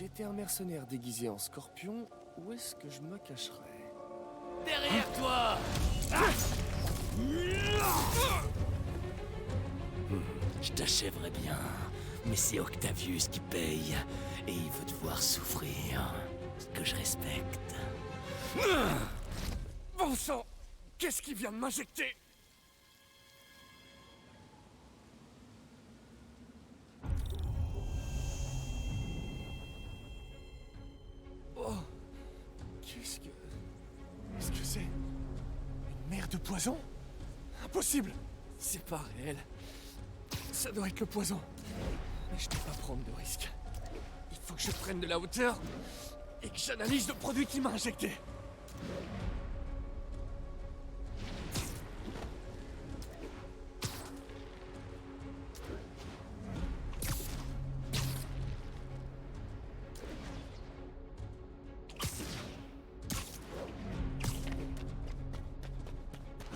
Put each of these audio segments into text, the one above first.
j'étais un mercenaire déguisé en scorpion, où est-ce que je me cacherais? Derrière toi! Je t'achèverai bien, mais c'est Octavius qui paye, et il veut te voir souffrir, ce que je respecte. Bon sang! Qu'est-ce qui vient de m'injecter? Oh! Qu'est-ce que c'est? Une mer de poison? Impossible! C'est pas réel. Ça doit être le poison. Mais je ne peux pas prendre de risque. Il faut que je prenne de la hauteur et que j'analyse le produit qui m'a injecté.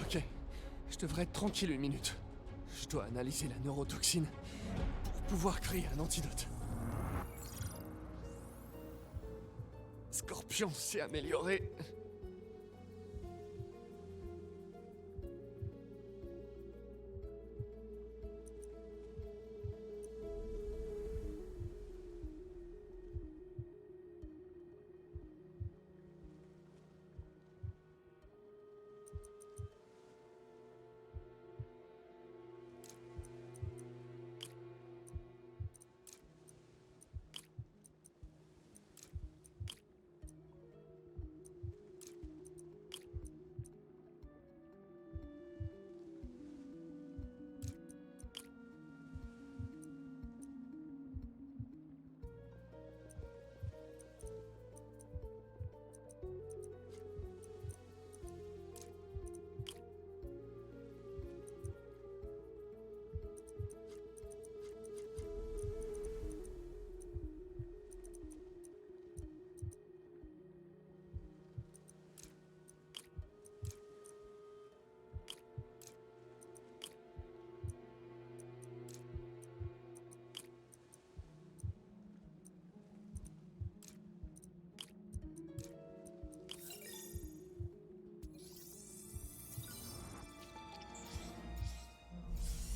Ok, je devrais être tranquille une minute. Je dois analyser la neurotoxine pour pouvoir créer un antidote. Scorpion s'est amélioré.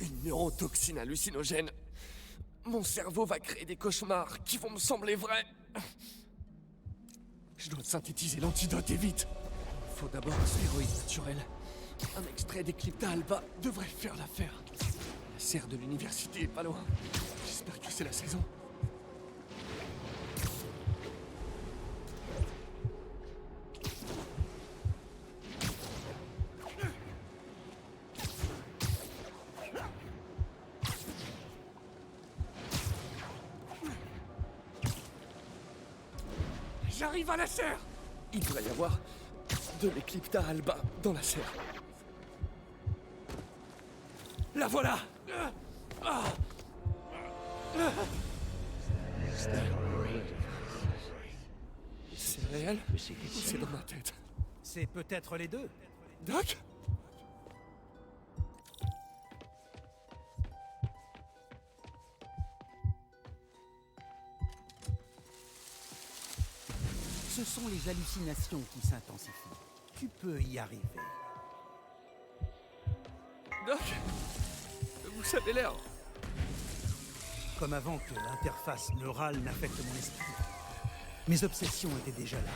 Une neurotoxine hallucinogène. Mon cerveau va créer des cauchemars qui vont me sembler vrais. Je dois synthétiser l'antidote et vite. Il faut d'abord un stéroïde naturel. Un extrait d'Eclipta alba devrait faire l'affaire. La serre de l'université est pas loin. J'espère que c'est la saison. J'arrive à la serre! Il devrait y avoir de l'Eclipta alba dans la serre. La voilà! C'est réel ou c'est dans ma tête? C'est peut-être les deux. Doc? Ce sont les hallucinations qui s'intensifient. Tu peux y arriver. Doc? Vous avez l'air... Comme avant que l'interface neurale n'affecte mon esprit. Mes obsessions étaient déjà là.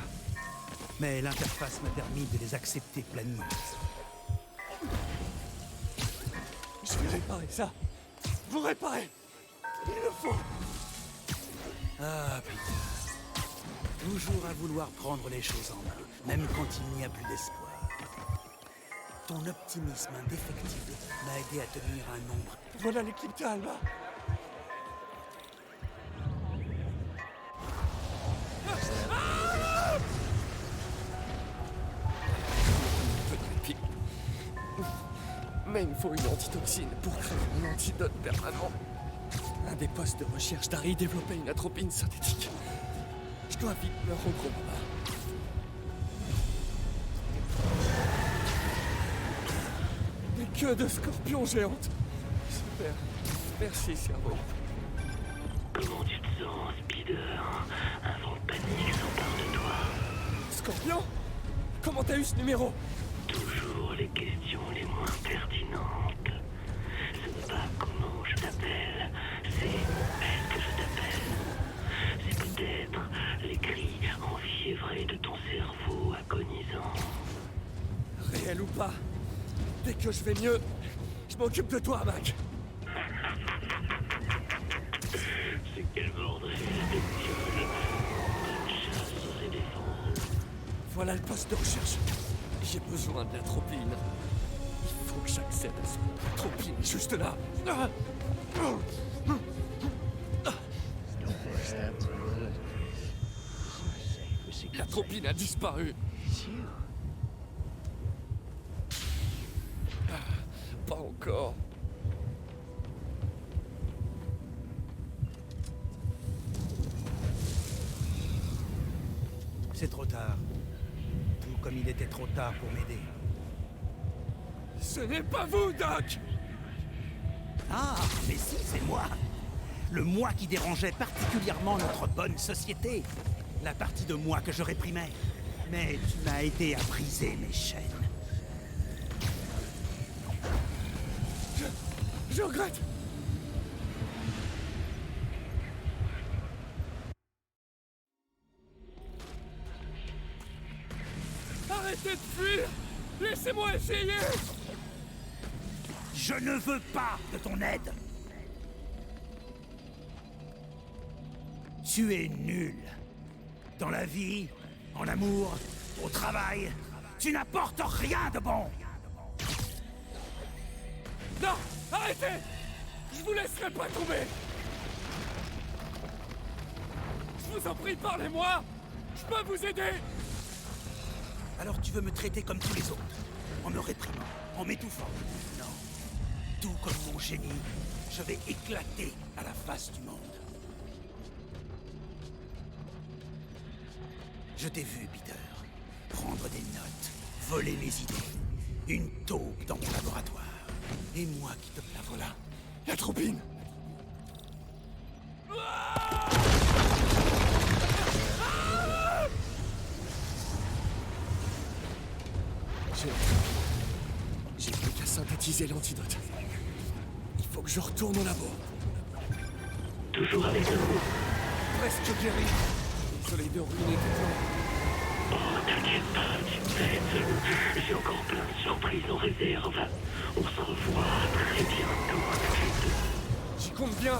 Mais l'interface m'a permis de les accepter pleinement. Je vais réparer ça. Vous réparez. Il le faut. Ah, putain. Toujours à vouloir prendre les choses en main, même quand il n'y a plus d'espoir. Ton optimisme indéfectible m'a aidé à tenir un nombre. Voilà l'Eclipta alba. Peu de répit. Mais il me faut une antitoxine pour créer un antidote permanent. Un des postes de recherche d'Harry développait une atropine synthétique. Je dois vite me rendre là-bas. Des queues de scorpions géantes. Super. Merci, cerveau. Comment tu te sens, Spider? Scorpion? Comment t'as eu ce numéro? Toujours les questions les moins pertinentes. Ce n'est pas comment je t'appelle, c'est est-ce que je t'appelle. C'est peut-être les cris enfiévrés de ton cerveau agonisant. Réel ou pas, dès que je vais mieux, je m'occupe de toi, Mac. C'est quel bordel, bestiole. Bonne chasse aux éléphants. Voilà le poste de recherche. J'ai besoin de l'atropine. Il faut que j'accède à ce l'atropine juste là. L'atropine a disparu. Pas encore. C'est trop tard. Tout comme il était trop tard pour m'aider. Ce n'est pas vous, Doc! Ah, mais si, c'est moi. Le moi qui dérangeait particulièrement notre bonne société. La partie de moi que je réprimais. Mais tu m'as aidé à briser mes chaînes. Je regrette. Arrêtez de fuir! Laissez-moi essayer! Je ne veux pas de ton aide. Tu es nul. Dans la vie, en amour, au travail, tu n'apportes rien de bon. Non! Arrêtez! Je vous laisserai pas tomber! Je vous en prie, parlez-moi! Je peux vous aider! Alors tu veux me traiter comme tous les autres, en me réprimant, en m'étouffant. Non. Tout comme mon génie, je vais éclater à la face du monde. Je t'ai vu, Peter, prendre des notes, voler mes idées, une taupe dans mon laboratoire. Et moi qui te... La voilà! L'atropine! J'ai plus qu'à synthétiser l'antidote. Il faut que je retourne au labo. Toujours avec nous. Presque guéri. Désolé de ruiner tes plans. Oh, t'inquiète pas, petite bête. J'ai encore plein de surprises en réserve. On se revoit très bientôt avec les deux. J'y compte bien.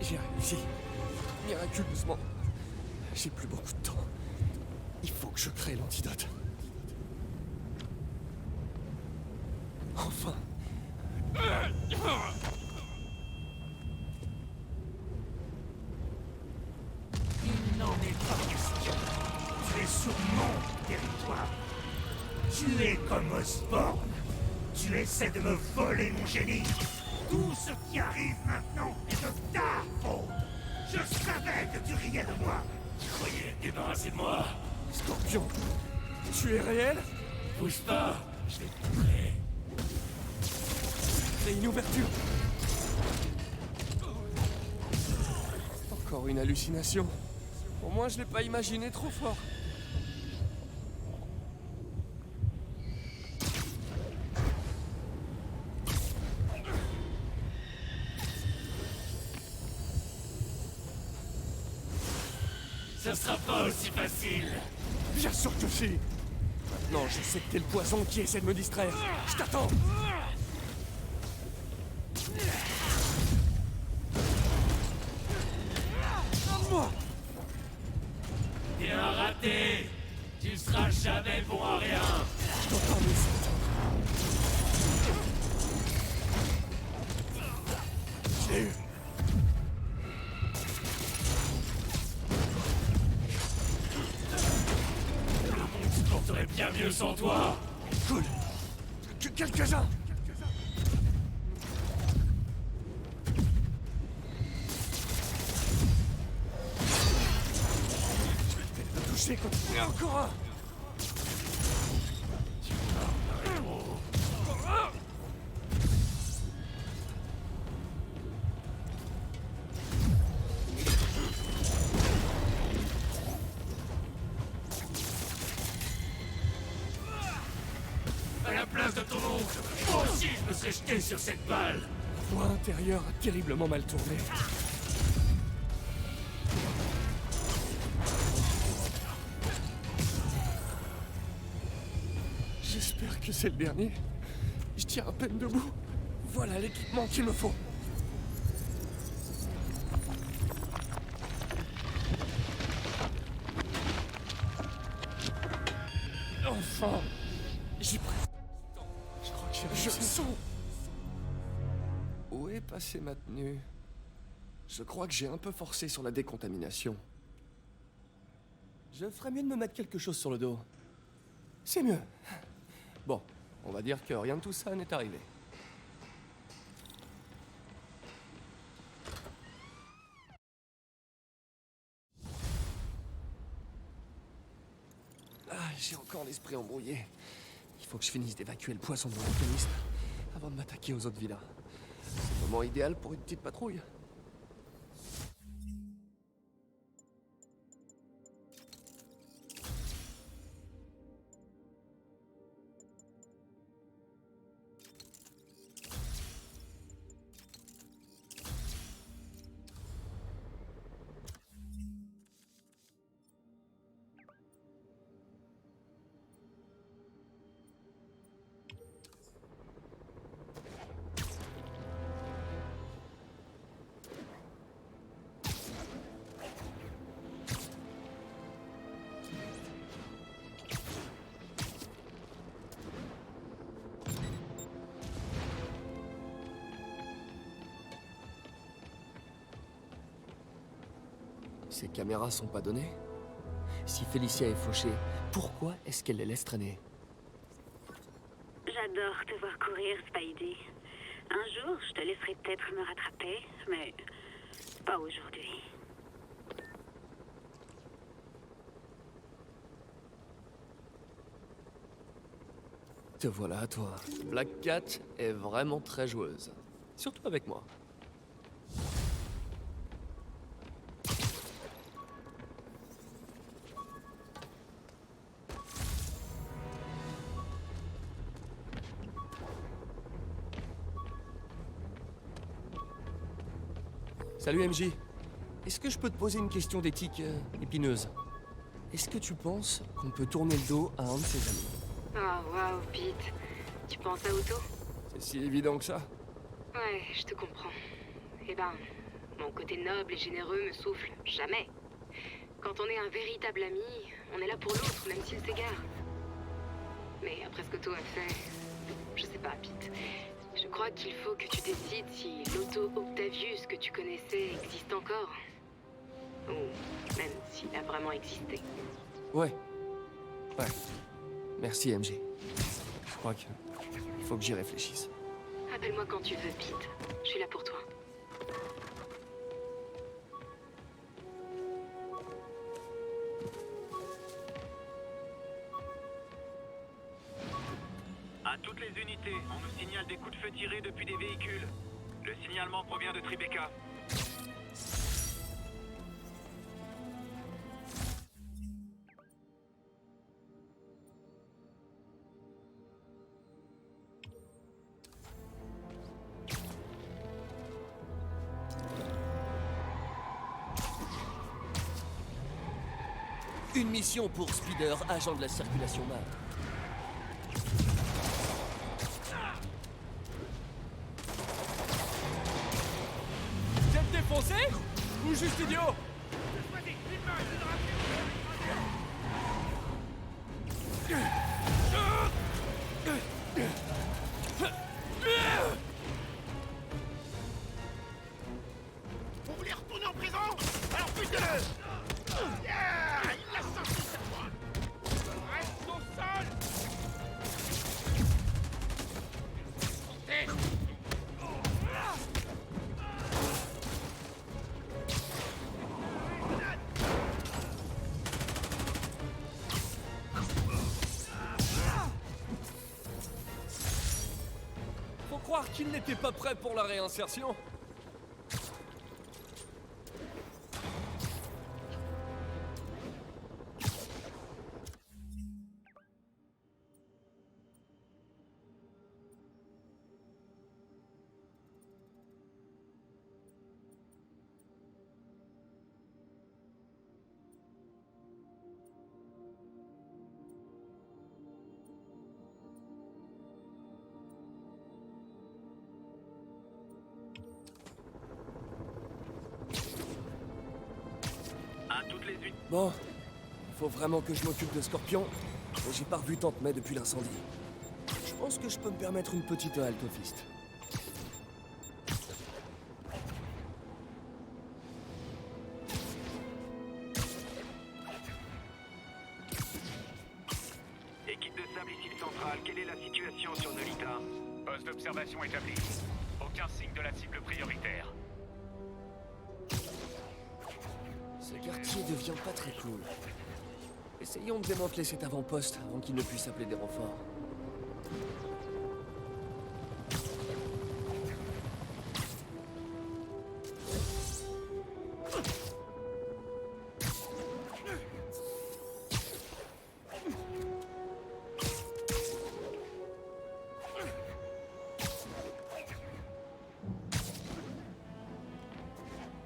J'ai réussi. Miraculeusement. J'ai plus beaucoup de temps. Il faut que je crée l'antidote. Enfin. Il n'en est pas question. Tu es sur mon territoire. Tu es comme Osborn. Tu essaies de me voler mon génie. Tout ce qui arrive maintenant est de ta faute. Je savais que tu riais de moi. Tu croyais te débarrasser de moi? Scorpion, tu es réel? Bouge pas, je vais te montrer. C'est une ouverture. Encore une hallucination. Au moins, je l'ai pas imaginé trop fort. Ça sera pas aussi facile. Bien sûr que si. Maintenant, je sais que t'es le poison qui essaie de me distraire. Je t'attends. Moi. Bien raté. Tu seras jamais bon à rien. Je dois pas me laisser attendre. Je l'ai eu. sans toi. Cool. Quelques-uns. Je vais peut-être te toucher quand il y en a encore un. À la place de ton oncle, moi aussi je me serais jeté sur cette balle. Voie intérieure a terriblement mal tourné. J'espère que c'est le dernier. Je tiens à peine debout. Voilà l'équipement qu'il me faut. Enfin, j'ai pris. Je crois que j'ai réussi. Je sens. Où est passée ma tenue? Je crois que j'ai un peu forcé sur la décontamination. Je ferais mieux de me mettre quelque chose sur le dos. C'est mieux. Bon, on va dire que rien de tout ça n'est arrivé. Ah, j'ai encore l'esprit embrouillé. Il faut que je finisse d'évacuer le poison de mon organisme avant de m'attaquer aux autres vilains. C'est le moment idéal pour une petite patrouille. Ces caméras sont pas données? Si Félicia est fauchée, pourquoi est-ce qu'elle les laisse traîner? J'adore te voir courir, Spidey. Un jour, je te laisserai peut-être me rattraper, mais pas aujourd'hui. Te voilà, toi. Black Cat est vraiment très joueuse. Surtout avec moi. Salut MJ. Est-ce que je peux te poser une question d'éthique épineuse? Est-ce que tu penses qu'on peut tourner le dos à un de ses amis? Oh, waouh, Pete. Tu penses à Otto? C'est si évident que ça? Ouais, je te comprends. Eh ben, mon côté noble et généreux me souffle jamais. Quand on est un véritable ami, on est là pour l'autre, même s'il s'égare. Mais après ce que Otto a fait, je sais pas, Pete. Je crois qu'il faut que tu décides si l'Otto Octavius que tu connaissais existe encore. Ou même s'il a vraiment existé. Ouais. Merci MJ. Je crois que il faut que j'y réfléchisse. Appelle-moi quand tu veux, Pete. Je suis là pour toi. À toutes les unités, on nous signale des coups de feu tirés depuis des véhicules. Le signalement provient de Tribeca. Une mission pour Spider, agent de la circulation mâle. Vous êtes défoncé? Ou juste idiot? Vous voulez retourner en prison? Alors butez-le! Yeah! Il l'a sorti cette fois! Reste au sol! Faut croire qu'il n'était pas prêt pour la réinsertion. À toutes les unités. Bon, faut vraiment que je m'occupe de Scorpion, et j'ai pas revu Tante May depuis l'incendie. Je pense que je peux me permettre une petite halte au fist. Équipe de sable ici le central, quelle est la situation sur Nolita? Poste d'observation établi. Aucun signe de la cible prioritaire. Ce quartier devient pas très cool. Essayons de démanteler cet avant-poste avant qu'il ne puisse appeler des renforts.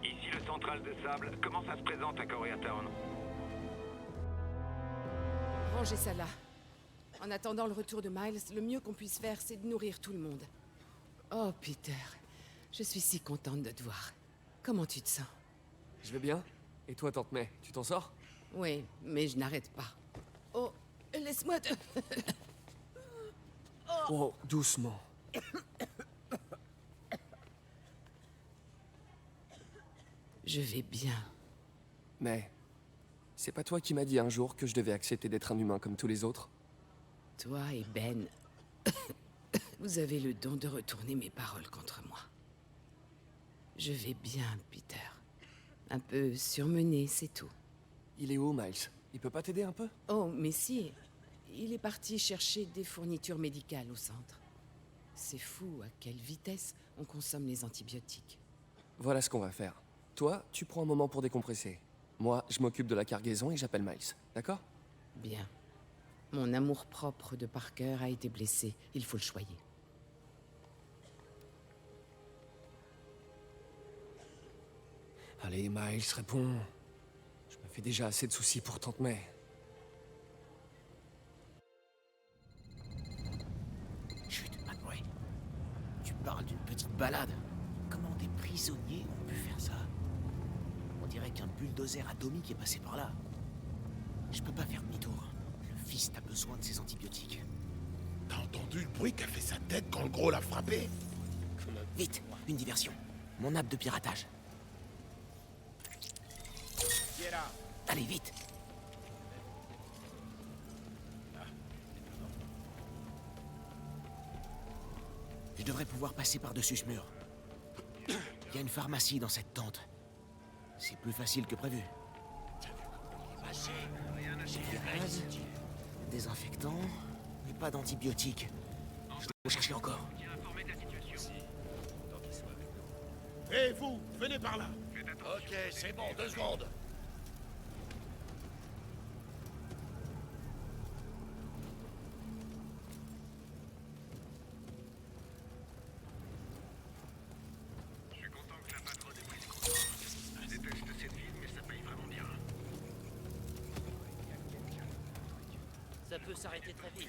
Ici le central de sable, comment ça se présente à Koreatown? Rangez ça là. En attendant le retour de Miles, le mieux qu'on puisse faire, c'est de nourrir tout le monde. Oh, Peter, je suis si contente de te voir. Comment tu te sens? Je vais bien. Et toi, Tante May, tu t'en sors? Oui, mais je n'arrête pas. Oh, laisse-moi te... Oh, doucement. Je vais bien. Mais c'est pas toi qui m'as dit un jour que je devais accepter d'être un humain comme tous les autres? Toi et Ben, vous avez le don de retourner mes paroles contre moi. Je vais bien, Peter. Un peu surmené, c'est tout. Il est où, Miles? Il peut pas t'aider un peu? Oh, mais si. Il est parti chercher des fournitures médicales au centre. C'est fou à quelle vitesse on consomme les antibiotiques. Voilà ce qu'on va faire. Toi, tu prends un moment pour décompresser. Moi, je m'occupe de la cargaison et j'appelle Miles. D'accord? Bien. Mon amour-propre de Parker a été blessé. Il faut le choyer. Allez, Miles, réponds. Je me fais déjà assez de soucis pour Tante May. Chut, McRae. Tu parles d'une petite balade. Comment des prisonniers ont pu faire ça? On dirait qu'un bulldozer atomique est passé par là. Je peux pas faire demi-tour. Le fils a besoin de ses antibiotiques. T'as entendu le bruit qu'a fait sa tête quand le gros l'a frappé? Vite, une diversion. Mon app de piratage. Qui est là? Allez, vite. Je devrais pouvoir passer par-dessus ce mur. Il y a une pharmacie dans cette tente. C'est plus facile que prévu. J'ai du gaz, désinfectant, mais pas d'antibiotiques. Je dois chercher encore. Hé, vous, venez par là. Ok, c'est bon, 2 secondes. Je suis content que la patronne ait pris ce coup. Je déteste cette ville, mais ça paye vraiment bien. Ça peut s'arrêter très vite.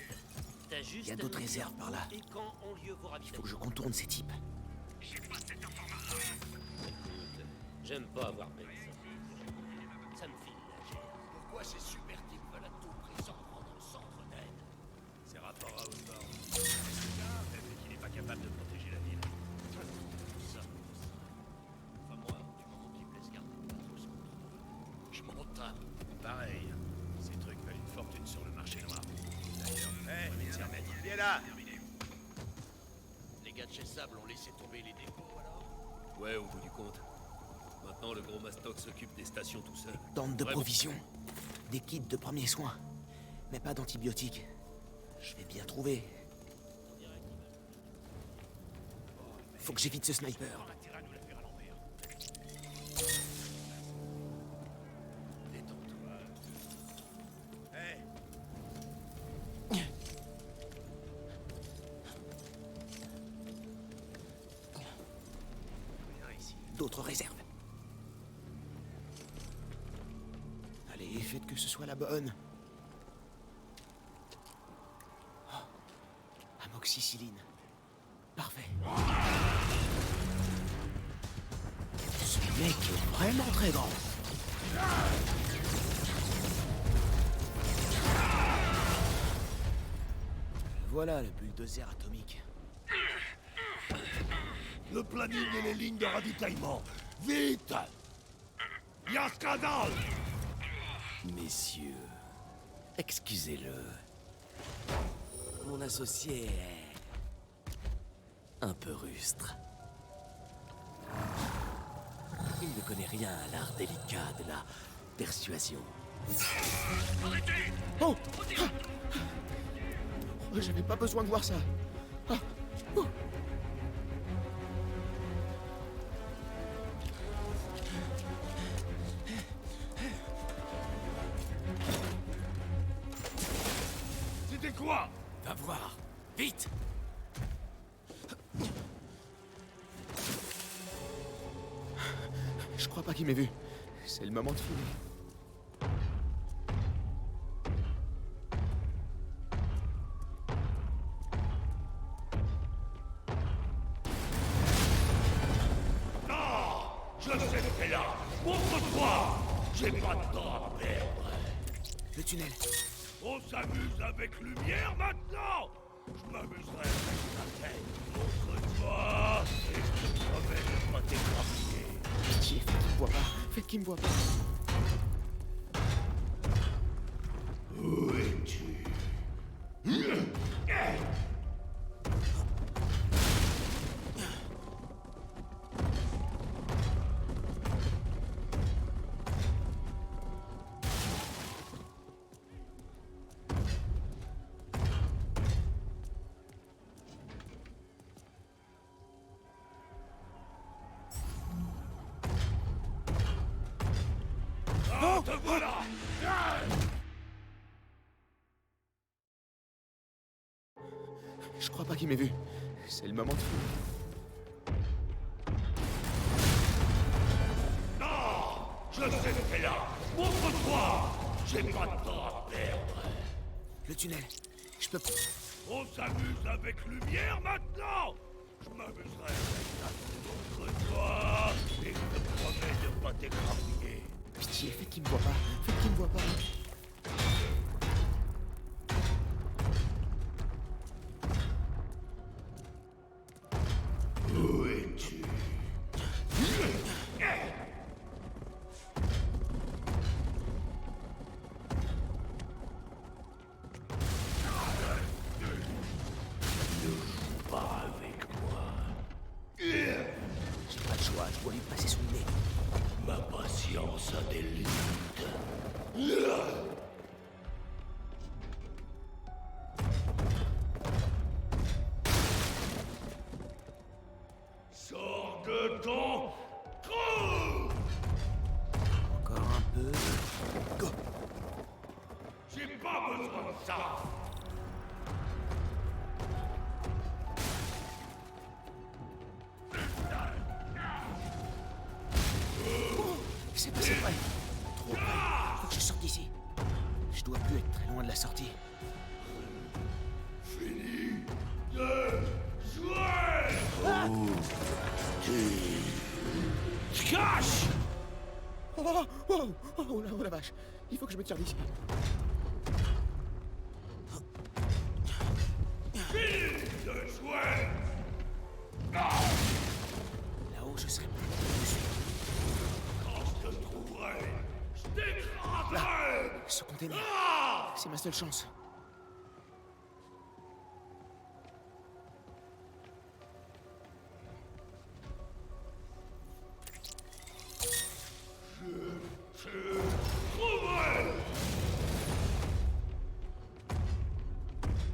T'as juste. Il y a d'autres réserves par là. Et quand ont lieu vos Il ravitaillements? faut que je contourne ces types. Écoute, j'aime pas avoir peur. Ça me file la gêne. Pourquoi ces super types veulent à tout prix s'en rendre dans le centre d'aide? C'est rapport à Osborn. Ce gars, peut-être qu'il n'est pas capable de protéger la ville. Ça. Enfin, moi, du moment qu'il me laisse garder le bateau sous contrôle. Je m'en tape. Pareil. Ces trucs valent une fortune sur le marché noir. D'ailleurs, Il est là. Les gars de chez Sable ont laissé tomber les dépôts alors? ouais, au bout du compte. Maintenant, le gros Mastoc s'occupe des stations tout seul. Tente de Ouais, provisions. Des kits de premiers soins. Mais pas d'antibiotiques. Je vais bien trouver. Faut que j'évite ce sniper. On a intérêt à nous la faire à l'envers. Détends-toi. Hé, viens ici. D'autres réserves. Allez, faites que ce soit la bonne. Oh, amoxicilline. Parfait. Ce mec est vraiment très grand. Voilà le bulldozer atomique. Le planning et les lignes de ravitaillement. Vite! Il y a un scandale! Messieurs, excusez-le. Mon associé est un peu rustre. Il ne connaît rien à l'art délicat de la persuasion. Arrêtez! Oh! Ah! J'avais pas besoin de voir ça. Ah! Oh! C'était quoi? Va voir! Vite! Je crois pas qu'il m'ait vu. C'est le moment de filer. Je sais que t'es là! Montre-toi! J'ai pas de temps à perdre! Le tunnel. On s'amuse avec lumière maintenant! Je m'amuserai avec ta tête! Montre-toi! Et je te promets de pas t'écraser! Pitié, faites qu'il me voit pas. Faites qu'il me voit pas. Où es-tu? Ah, te voilà! Je crois pas qu'il m'ait vu. C'est le moment de filer. Non! Je sais que t'es là! Montre-toi! J'ai pas de temps à perdre! Le tunnel. Je peux pas. On s'amuse avec lumière maintenant! Je m'amuserai avec ta tête! Montre-toi! Et je te promets de pas t'écrabouiller! Pitié, faites qu'il me voit pas. Faites qu'il me voit pas. Où es-tu? Pas avec moi. J'ai pas le choix, je dois lui passer sous le nez. Ma patience a des limites. Sors de ton trou! Encore un peu. Go. J'ai pas besoin de ça! C'est passé près. Trop près. Faut que je sorte d'ici. Je dois plus être très loin de la sortie. Fini de jouer! Tu te caches! Oh la vache. Il faut que je me tire d'ici. Fini de jouer! Là-haut, je serai plus dessus. Quand je te trouverai, je t'écraserai! Ce container. C'est ma seule chance.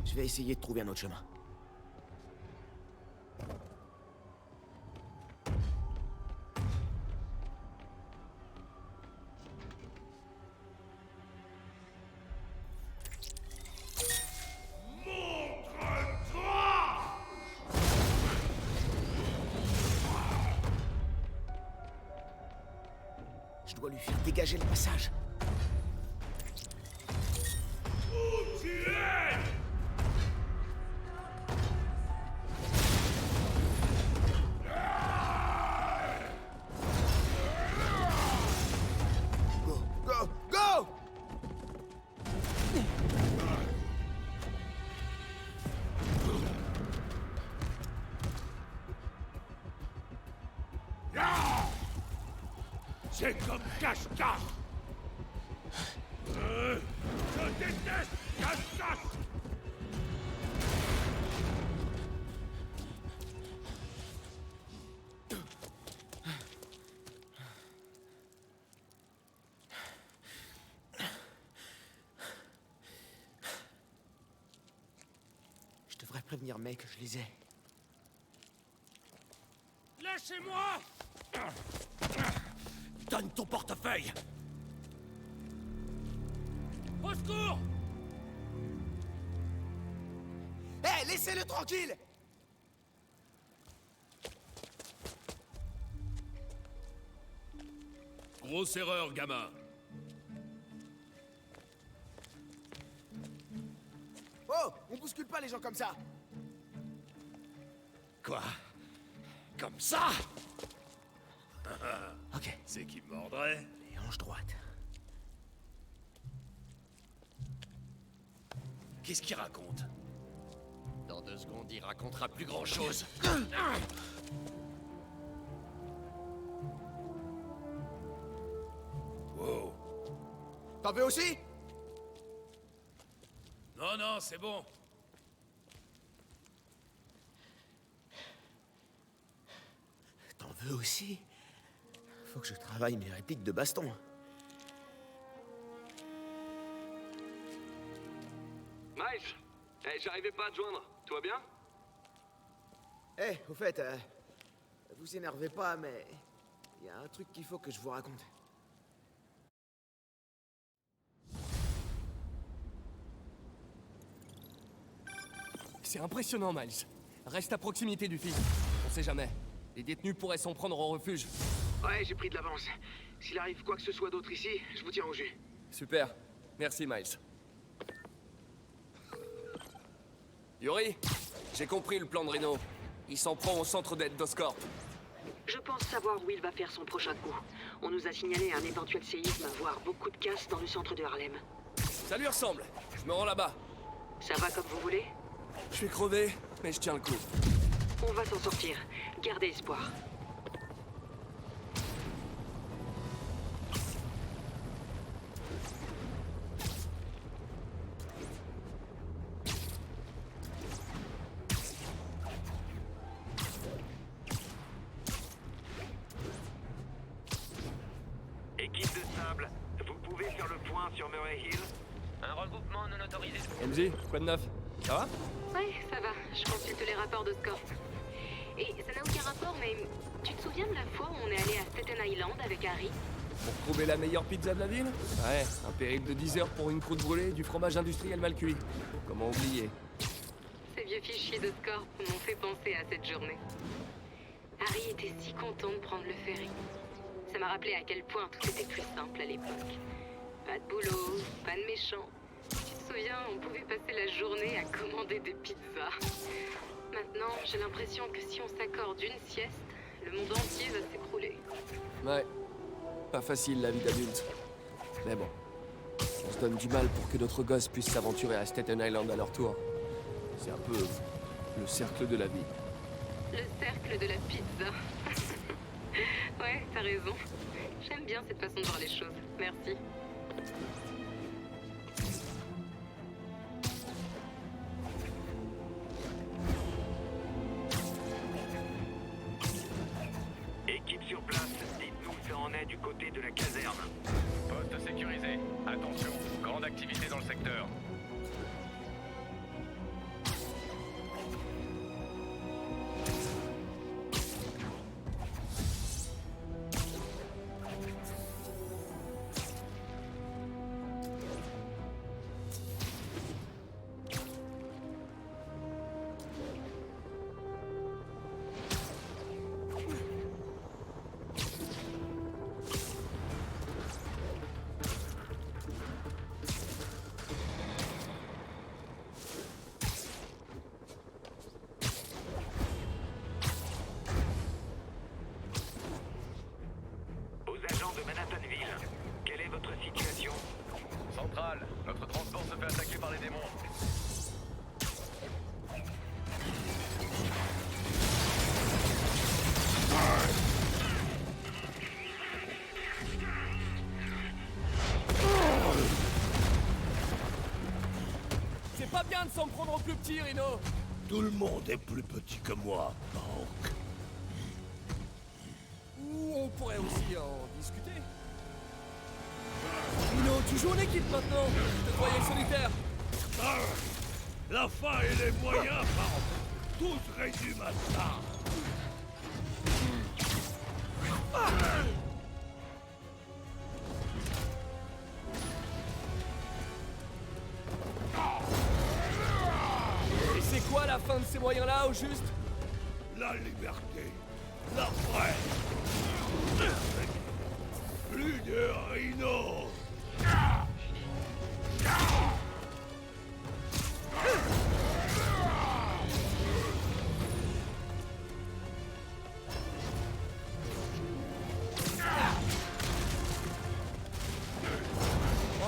Je vais essayer de trouver un autre chemin. dois lui faire dégager le passage. Où tu es? Go, go, go! C'est comme cache-cache. Je déteste cache-cache. Je devrais prévenir May que je les ai. Lâchez-moi! Donne ton portefeuille! Au secours! Hé, laissez-le tranquille! Grosse erreur, gamin. Oh, on bouscule pas les gens comme ça! Quoi? Comme ça? Ok, C'est qui me mordrait? les hanches droites. Qu'est-ce qu'il raconte? Dans 2 secondes, il racontera plus grand-chose. Wow. T'en veux aussi? Non, non, c'est bon. T'en veux aussi? Faut que je travaille mes répliques de baston. Miles, j'arrivais pas à te joindre. Tout va bien? Eh, au fait, vous énervez pas, mais il y a un truc qu'il faut que je vous raconte. C'est impressionnant, Miles. Reste à proximité du fils. On sait jamais. Les détenus pourraient s'en prendre au refuge. Ouais, j'ai pris de l'avance. S'il arrive quoi que ce soit d'autre ici, je vous tiens au jus. Super. Merci, Miles. Yuri, j'ai compris le plan de Reno. Il s'en prend au centre d'aide d'Oscorp. Je pense savoir où il va faire son prochain coup. On nous a signalé un éventuel séisme, voire beaucoup de casse dans le centre de Harlem. Ça lui ressemble. Je me rends là-bas. Ça va comme vous voulez? Je suis crevé, mais je tiens le coup. On va s'en sortir. Gardez espoir. Équipe de sable, vous pouvez faire le point sur Murray Hill? Un regroupement non autorisé. MJ, quoi de neuf? Ça va? Ouais, ça va. Je consulte les rapports de Scorp. Et ça n'a aucun rapport, mais tu te souviens de la fois où on est allé à Staten Island avec Harry? Pour trouver la meilleure pizza de la ville? Ouais, un périple de 10 heures pour une croûte brûlée, du fromage industriel mal cuit. Comment oublier? Ces vieux fichiers de Scorp m'ont fait penser à cette journée. Harry était si content de prendre le ferry. Ça m'a rappelé à quel point tout était plus simple à l'époque. Pas de boulot, pas de méchants. Tu te souviens, on pouvait passer la journée à commander des pizzas. Maintenant, j'ai l'impression que si on s'accorde une sieste, le monde entier va s'écrouler. Ouais. Pas facile la vie d'adulte. Mais bon. On se donne du mal pour que d'autres gosses puissent s'aventurer à Staten Island à leur tour. C'est un peu le cercle de la vie. Le cercle de la pizza. Ouais, t'as raison. J'aime bien cette façon de voir les choses. Merci. Équipe sur place, dites-nous où ça en est du côté de la caserne. Poste sécurisé. Attention, grande activité dans le secteur. moyen de s'en prendre au plus petit, Rhino. Tout le monde est plus petit que moi, Hawk. Ou on pourrait aussi en discuter. Rhino, tu joues en équipe maintenant. Je te croyais solitaire. Ah, la fin et les moyens, Hawk. Tout se résume à ça. Et c'est quoi la fin de ces moyens-là, au juste? La liberté. La vraie. Plus de Rhino.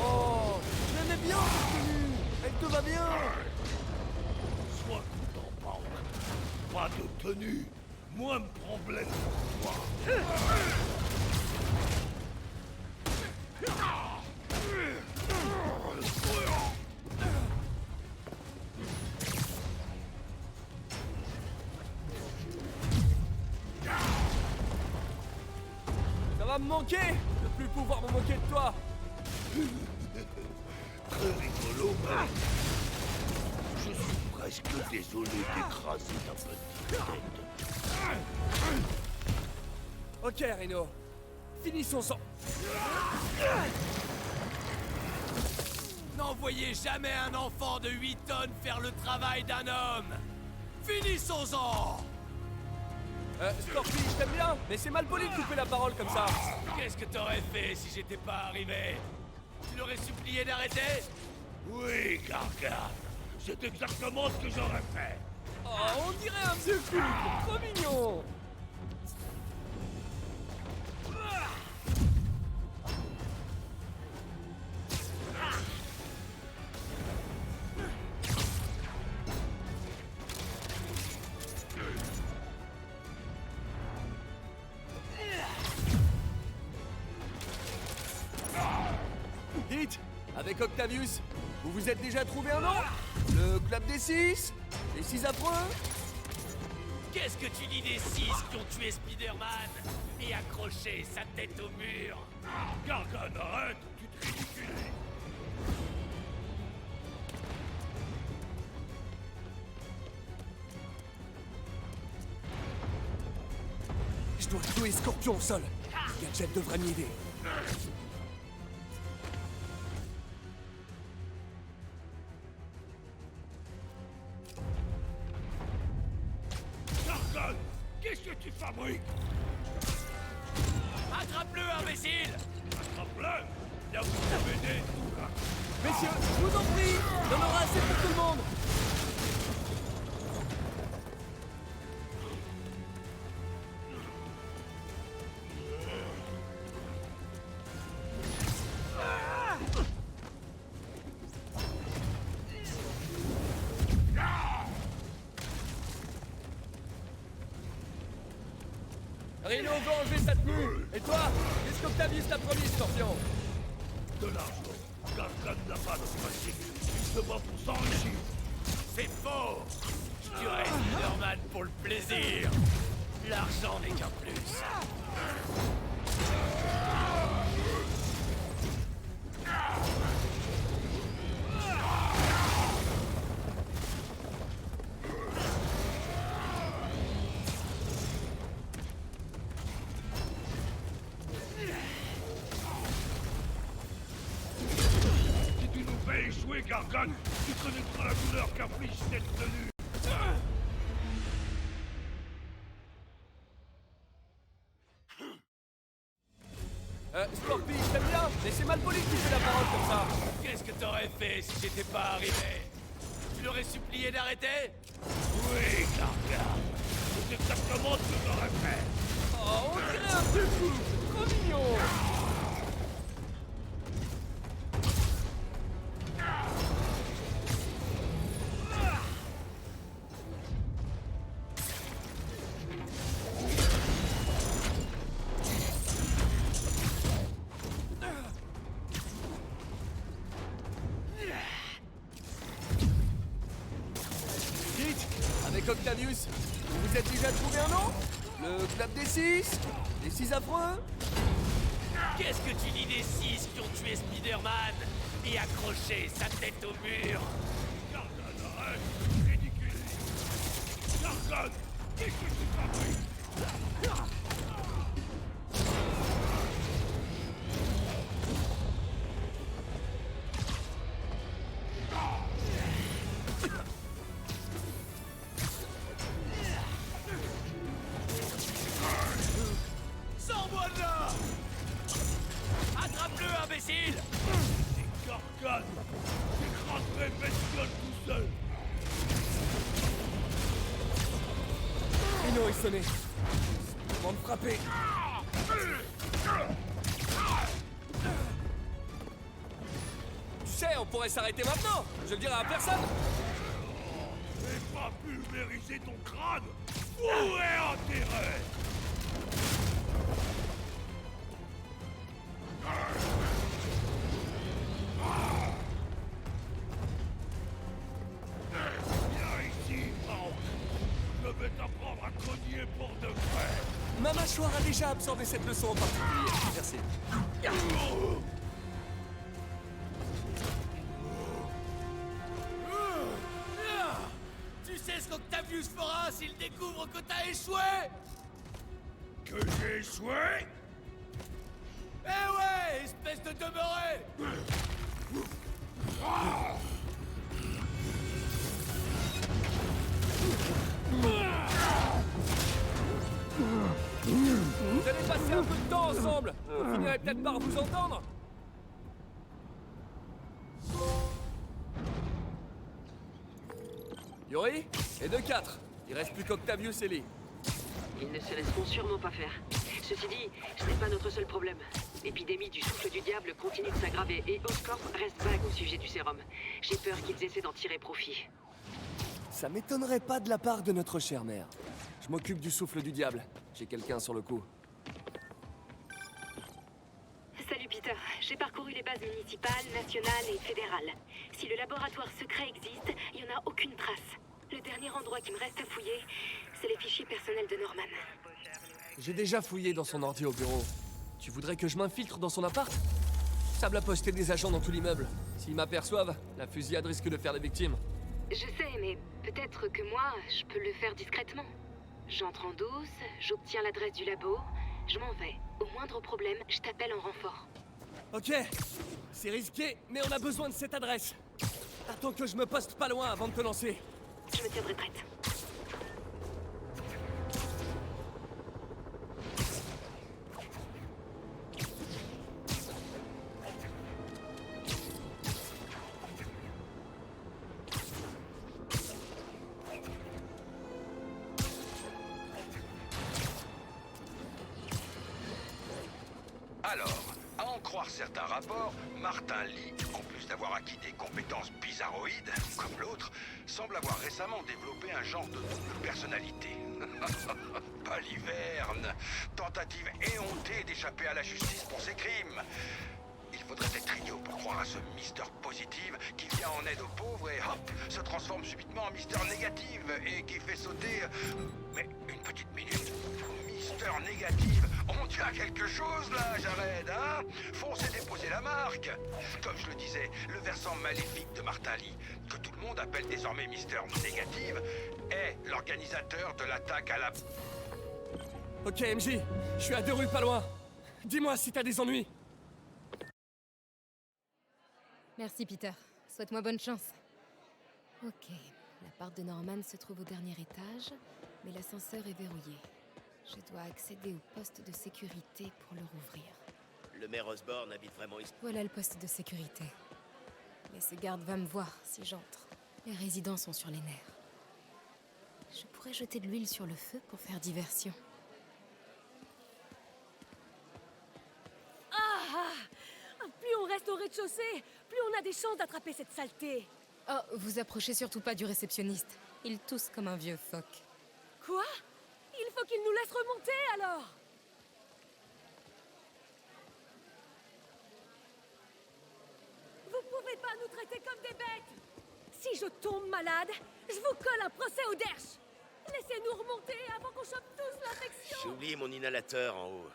Oh, je l'aimais bien, cette tenue. Elle te va bien. Sois content, Hawk. Pas de tenue. Moins de problèmes pour toi. Ça va me manquer de plus pouvoir me moquer de toi. Très rigolo, mais... Je suis presque désolé d'écraser ta petite tête. Ok, Rhino. Finissons sans. N'envoyez jamais un enfant de 8 tonnes faire le travail d'un homme. Finissons-en. Scorpi, je t'aime bien, mais c'est mal poli de couper la parole comme ça. Qu'est-ce que t'aurais fait si j'étais pas arrivé? Tu l'aurais supplié d'arrêter? Oui, Gargane. C'est exactement ce que j'aurais fait. Oh, on dirait un vieux couple, trop mignon. Dites, avec Octavius, vous vous êtes déjà trouvé un nom? Le club des 6? Les 6 affreux? Qu'est-ce que tu dis des 6 qui ont tué Spider-Man et accroché sa tête au mur? Gargane, arrête, tu te ridiculises. Je dois clouer Scorpion au sol. Gadget devrait m'aider. Gargane, qu'est-ce que tu fabriques? Attrape-le, imbécile! Attrape-le. Là, vous pouvez m'aider. Messieurs, je vous en prie, il y en aura assez pour tout le monde. Rhino veut enlever sa tenue. Et toi, qu'est-ce qu'Octavius t'a promis, Scorpion? De l'argent. Gargane n'a pas de principe. Il se bat pour s'enrichir. C'est faux! Je tuerai Spider-Man pour le plaisir! L'argent n'est qu'un plus! Si tu nous fais échouer, Gargane, tu connaîtras la douleur qu'inflige cette tenue. Scorpi, je t'aime bien, mais c'est mal poli de couper la parole comme ça. Qu'est-ce que t'aurais fait si j'étais pas arrivé? Tu l'aurais supplié d'arrêter? Oui, Gargane. C'est exactement ce que j'aurais fait. Oh, on dirait un vieux couple, trop mignon. Vous vous êtes déjà trouvé un nom? Le club des 6? Les 6 affreux? Qu'est-ce que tu dis des 6 qui ont tué Spider-Man et accroché sa tête au mur? Gargan, arrête! Ridicule! Gargan! Qu'est-ce que tu fabriques? Sors-moi de là! Attrape-le, imbécile! C'est Gargan! J'écraserai bestiole tout seul! Rhino est sonné. Moment de frapper. Tu sais, on pourrait s'arrêter maintenant. Je le dirai à personne. J'ai pas pulvériser ton crâne! Fourré enterré! Viens ici, Hank! Je vais t'apprendre à cogner pour de vrai! Ma mâchoire a déjà absorbé cette leçon en particulier. Merci. Tu sais ce qu'Octavius fera s'il découvre que t'as échoué? Que j'ai échoué? Eh ouais, espèce de demeuré! Vous allez passer un peu de temps ensemble. Vous finirez peut-être par vous entendre. Yuri, et de 4. Il reste plus qu'Octavius et Lee. Ils ne se laisseront sûrement pas faire. Ceci dit, ce n'est pas notre seul problème. L'épidémie du souffle du diable continue de s'aggraver et Oscorp reste vague au sujet du sérum. J'ai peur qu'ils essaient d'en tirer profit. Ça m'étonnerait pas de la part de notre chère mère. Je m'occupe du souffle du diable. J'ai quelqu'un sur le coup. Salut Peter, j'ai parcouru les bases municipales, nationales et fédérales. Si le laboratoire secret existe, il n'y en a aucune trace. Le dernier endroit qui me reste à fouiller, c'est les fichiers personnels de Norman. J'ai déjà fouillé dans son ordi au bureau. Tu voudrais que je m'infiltre dans son appart? Sable a posté des agents dans tout l'immeuble. S'ils m'aperçoivent, la fusillade risque de faire des victimes. Je sais, mais peut-être que moi, je peux le faire discrètement. J'entre en douce, j'obtiens l'adresse du labo, je m'en vais. Au moindre problème, je t'appelle en renfort. Ok, c'est risqué, mais on a besoin de cette adresse. Attends que je me poste pas loin avant de te lancer. Je me tiendrai prête. Alors, à en croire certains rapports, Martin Lee, en plus d'avoir acquis des compétences bizarroïdes, comme l'autre, semble avoir récemment développé un genre de double personnalité. Baliverne, tentative éhontée d'échapper à la justice pour ses crimes. Il faudrait être idiot pour croire à ce Mister Positive qui vient en aide aux pauvres et hop, se transforme subitement en Mister Négative et qui fait sauter... Mais une petite minute, Mister Négative, on tient quelque chose là, Jared, hein? Foncez déposer la marque. Comme je le disais, le versant maléfique de Martin Lee, que tout le monde appelle désormais Mister Négative, est l'organisateur de l'attaque à la... Ok, MJ, je suis à 2 rues pas loin. Dis-moi si t'as des ennuis. Merci Peter, souhaite-moi bonne chance. Ok, l'appart de Norman se trouve au dernier étage, mais l'ascenseur est verrouillé. Je dois accéder au poste de sécurité pour le rouvrir. Le maire Osborn habite vraiment ici. Voilà le poste de sécurité. Mais ce garde va me voir si j'entre. Les résidents sont sur les nerfs. Je pourrais jeter de l'huile sur le feu pour faire diversion. Plus on reste au rez-de-chaussée, plus on a des chances d'attraper cette saleté. Oh, vous approchez surtout pas du réceptionniste. Il tousse comme un vieux phoque. Quoi? Il faut qu'il nous laisse remonter, alors! Vous pouvez pas nous traiter comme des bêtes! Si je tombe malade, je vous colle un procès au derche! Laissez-nous remonter avant qu'on chope tous l'infection. J'ai oublié mon inhalateur en haut.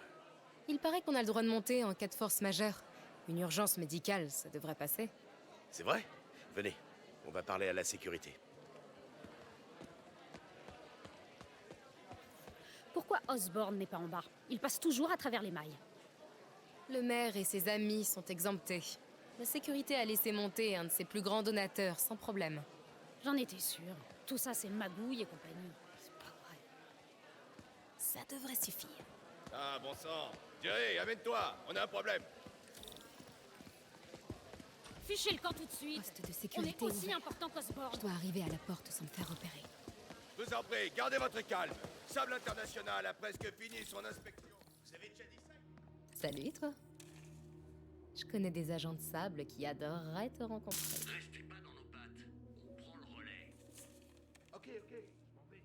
Il paraît qu'on a le droit de monter en cas de force majeure. Une urgence médicale, ça devrait passer. C'est vrai? Venez, on va parler à la sécurité. Pourquoi Osborn n'est pas en bas? Il passe toujours à travers les mailles. Le maire et ses amis sont exemptés. La sécurité a laissé monter un de ses plus grands donateurs, sans problème. J'en étais sûre. Tout ça, c'est magouille et compagnie. C'est pas vrai. Ça devrait suffire. Ah, bon sang. Jerry, amène-toi, on a un problème. Fichez le camp tout de suite. Poste de sécurité On est aussi ouvert. important qu'Osborn. Je dois arriver à la porte sans me faire repérer. Je vous en prie, gardez votre calme. Sable International a presque fini son inspection. Vous avez déjà dit ça? Salut, toi. Je connais des agents de sable qui adoreraient te rencontrer. Restez pas dans nos pattes. On prend le relais. Ok, je m'en vais.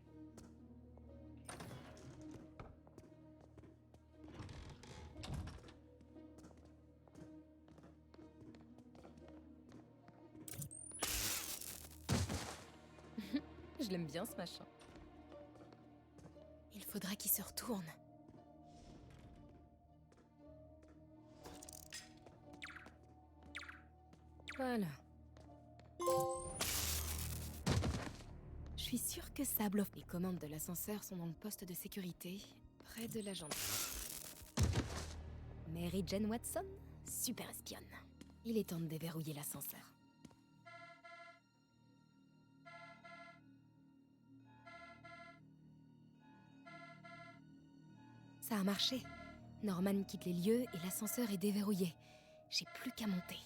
Je l'aime bien, ce machin. Il faudra qu'il se retourne. Voilà. Je suis sûre que Sable... Les commandes de l'ascenseur sont dans le poste de sécurité, près de la gendarmerie. Mary Jane Watson, super espionne. Il est temps de déverrouiller l'ascenseur. Ça a marché. Norman quitte les lieux et l'ascenseur est déverrouillé. J'ai plus qu'à monter.